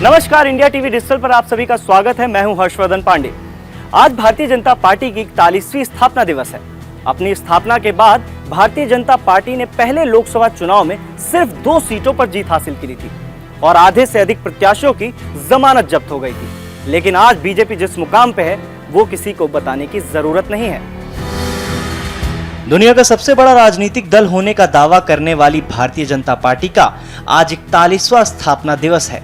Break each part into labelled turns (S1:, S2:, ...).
S1: नमस्कार, India TV digital पर आप सभी का स्वागत है। मैं हूं हर्षवर्धन पांडे। आज भारतीय जनता पार्टी की 41वीं स्थापना दिवस है। अपनी स्थापना के बाद भारतीय जनता पार्टी ने पहले लोकसभा चुनाव में सिर्फ 2 सीटों पर जीत हासिल की थी और आधे से अधिक प्रत्याशियों की जमानत जब्त हो गई थी। लेकिन आज बीजेपी जिस मुकाम पे है वो किसी को बताने की जरूरत नहीं है।
S2: दुनिया का सबसे बड़ा राजनीतिक दल होने का दावा करने वाली भारतीय जनता पार्टी का आज 41वां स्थापना दिवस है।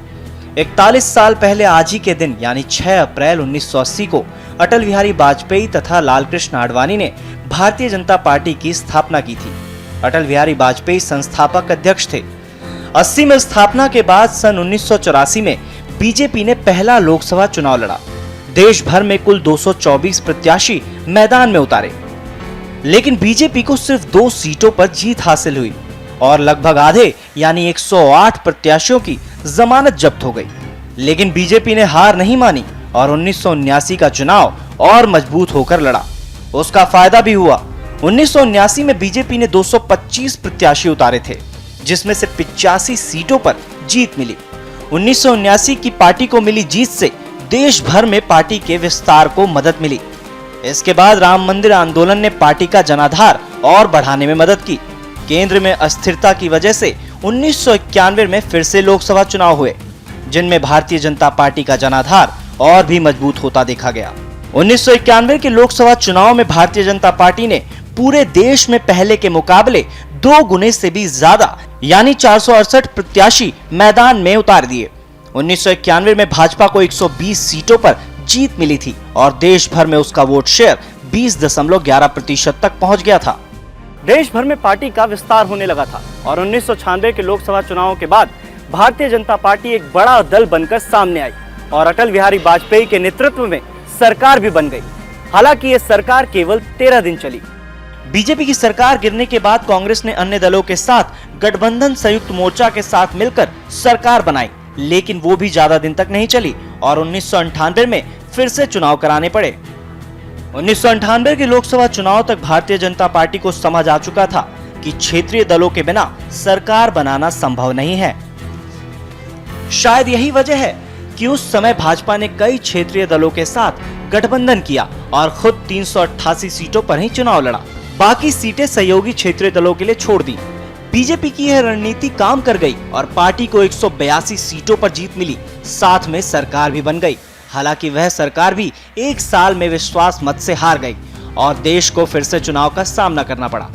S2: 41 साल पहले आज ही के दिन यानी 6 अप्रैल 1980 को अटल बिहारी वाजपेयी तथा लालकृष्ण आडवाणी ने भारतीय जनता पार्टी की स्थापना की थी। अटल बिहारी वाजपेयी संस्थापक अध्यक्ष थे। 80 में स्थापना के बाद सन 1984 में बीजेपी ने पहला लोकसभा चुनाव लड़ा। देश भर में कुल 224 प्रत्याशी मैदान में उतारे, लेकिन बीजेपी को सिर्फ 2 सीटों पर जीत हासिल हुई और लगभग आधे यानी 108 प्रत्याशियों की जमानत जब्त हो गई। लेकिन बीजेपी ने हार नहीं मानी और 1979 का चुनाव और मजबूत होकर लड़ा। उसका फायदा भी हुआ। 1979 में बीजेपी ने 225 प्रत्याशी उतारे थे, जिसमें से 85 सीटों पर जीत मिली। 1979 की पार्टी को मिली जीत से देश भर में पार्टी के विस्तार को मदद मिली। इसके बाद राम मंदिर आंदोलन ने पार्टी का जनाधार और बढ़ाने में मदद की। केंद्र में अस्थिरता की वजह से 1991 में फिर से लोकसभा चुनाव हुए, जिनमें भारतीय जनता पार्टी का जनाधार और भी मजबूत होता देखा गया। 1991 के लोकसभा चुनाव में भारतीय जनता पार्टी ने पूरे देश में पहले के मुकाबले 2 गुने से भी ज्यादा यानी 468 प्रत्याशी मैदान में उतार दिए। 1991 में भाजपा को 120 सीटों पर जीत मिली थी और देश भर में उसका वोट शेयर 20.11% तक पहुंच गया था।
S1: देश भर में पार्टी का विस्तार होने लगा था और 1996 के लोकसभा चुनाव के बाद भारतीय जनता पार्टी एक बड़ा दल बनकर सामने आई और अटल बिहारी वाजपेयी के नेतृत्व में सरकार भी बन गई। हालांकि ये सरकार केवल 13 दिन चली।
S2: बीजेपी की सरकार गिरने के बाद कांग्रेस ने अन्य दलों के साथ गठबंधन संयुक्त मोर्चा के साथ मिलकर सरकार बनाई, लेकिन वो भी ज्यादा दिन तक नहीं चली और 1998 में फिर से चुनाव कराने पड़े। 1998 के लोकसभा चुनाव तक भारतीय जनता पार्टी को समझ आ चुका था कि क्षेत्रीय दलों के बिना सरकार बनाना संभव नहीं है। शायद यही वजह है कि उस समय भाजपा ने कई क्षेत्रीय दलों के साथ गठबंधन किया और खुद 388 सीटों पर ही चुनाव लड़ा। बाकी सीटें सहयोगी क्षेत्रीय दलों के लिए छोड़ दी। बीजेपी की यह रणनीति काम कर गई और पार्टी को 182 सीटों पर जीत मिली, साथ में सरकार भी बन गई। हालांकि वह सरकार भी 1 साल में विश्वास मत से हार गई और देश को फिर से चुनाव का सामना करना पड़ा।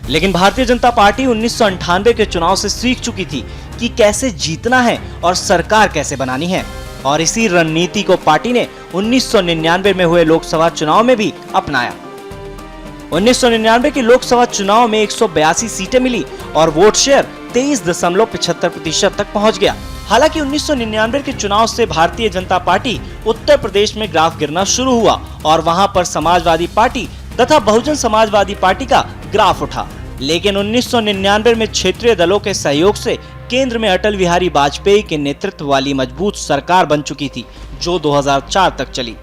S2: लेकिन भारतीय जनता पार्टी 1998 के चुनाव से सीख चुकी थी कि कैसे जीतना है और सरकार कैसे बनानी है, और इसी रणनीति को पार्टी ने 1999 में हुए लोकसभा चुनाव में भी अपनाया। 1999 के लोकसभा चुनाव में 182 सीटें मिली और वोट शेयर 23.75% तक पहुंच गया। हालांकि 1999 के चुनाव से भारतीय जनता पार्टी उत्तर प्रदेश में ग्राफ गिरना शुरू हुआ और वहां पर समाजवादी पार्टी तथा बहुजन समाजवादी पार्टी का ग्राफ उठा। लेकिन 1999 में क्षेत्रीय दलों के सहयोग से केंद्र में अटल बिहारी वाजपेयी के नेतृत्व वाली मजबूत सरकार बन चुकी थी, जो 2004 तक चली।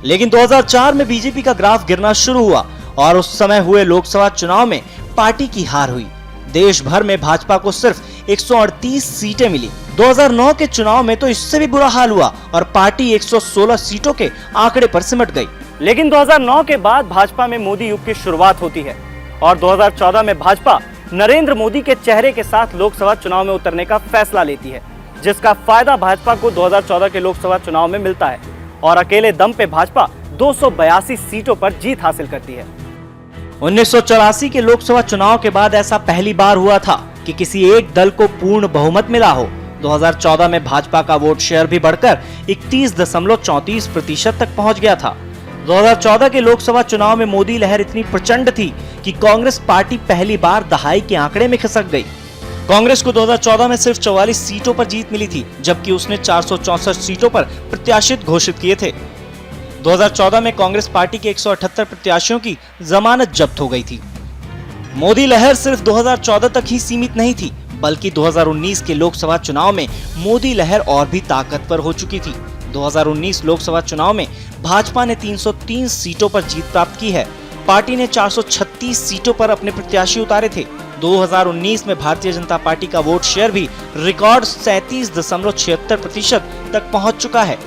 S2: लेकिन 2004 में बीजेपी का ग्राफ गिरना शुरू हुआ और उस समय हुए लोकसभा चुनाव में पार्टी की हार हुई। देश भर में भाजपा को सिर्फ 138 सीटें मिली। 2009 के चुनाव में तो इससे भी बुरा हाल हुआ और पार्टी 116 सीटों के आंकड़े पर सिमट गई।
S1: लेकिन 2009 के बाद भाजपा में मोदी युग की शुरुआत होती है और 2014 में भाजपा नरेंद्र मोदी के चेहरे के साथ लोकसभा चुनाव में उतरने का फैसला लेती है, जिसका फायदा भाजपा को 2014 के लोकसभा चुनाव में मिलता है और अकेले दम पे भाजपा 282 सीटों पर जीत हासिल करती है।
S2: 1984 के लोकसभा चुनाव के बाद ऐसा पहली बार हुआ था कि किसी एक दल को पूर्ण बहुमत मिला हो। 2014 में भाजपा का वोट शेयर भी बढ़कर 31.34% तक पहुंच गया था। 2014 के लोकसभा चुनाव में मोदी लहर इतनी प्रचंड थी कि कांग्रेस पार्टी पहली बार दहाई के आंकड़े में खिसक गई। कांग्रेस को 2014 में सिर्फ 44 सीटों पर जीत मिली थी, जबकि उसने 464 सीटों पर प्रत्याशित घोषित किए थे। 2014 में कांग्रेस पार्टी के 178 प्रत्याशियों की जमानत जब्त हो गई थी। मोदी लहर सिर्फ 2014 तक ही सीमित नहीं थी, बल्कि 2019 के लोकसभा चुनाव में मोदी लहर और भी ताकतवर हो चुकी थी। 2019 लोकसभा चुनाव में भाजपा ने 303 सीटों पर जीत प्राप्त की है पार्टी ने 436 सीटों पर अपने प्रत्याशी उतारे थे। 2019 में भारतीय जनता पार्टी का वोट शेयर भी रिकॉर्ड 37.76% तक पहुंच चुका है।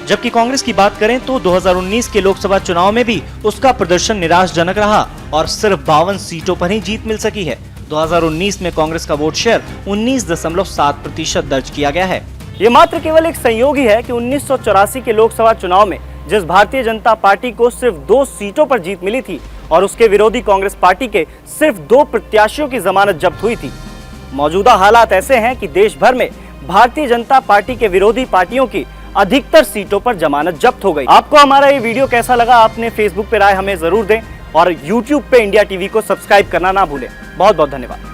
S2: जबकि कांग्रेस की बात करें तो 2019 के लोकसभा चुनाव में भी उसका प्रदर्शन निराशाजनक रहा और सिर्फ 52 सीटों पर ही जीत मिल सकी है। 2019 में कांग्रेस का वोट शेयर 19.7% दर्ज किया गया है।
S1: ये मात्र केवल एक संयोग ही है कि 1984 के लोकसभा चुनाव में जिस भारतीय जनता पार्टी को सिर्फ 2 सीटों पर जीत मिली थी और उसके विरोधी कांग्रेस पार्टी के सिर्फ 2 प्रत्याशियों की जमानत जब्त हुई थी। मौजूदा हालात ऐसे हैं कि देश भर में भारतीय जनता पार्टी के विरोधी पार्टियों की अधिकतर सीटों पर जमानत जब्त हो गई। आपको हमारा ये वीडियो कैसा लगा? आपने फेसबुक पे राय हमें जरूर दें और यूट्यूब पे इंडिया टीवी को सब्सक्राइब करना ना भूलें। बहुत बहुत धन्यवाद।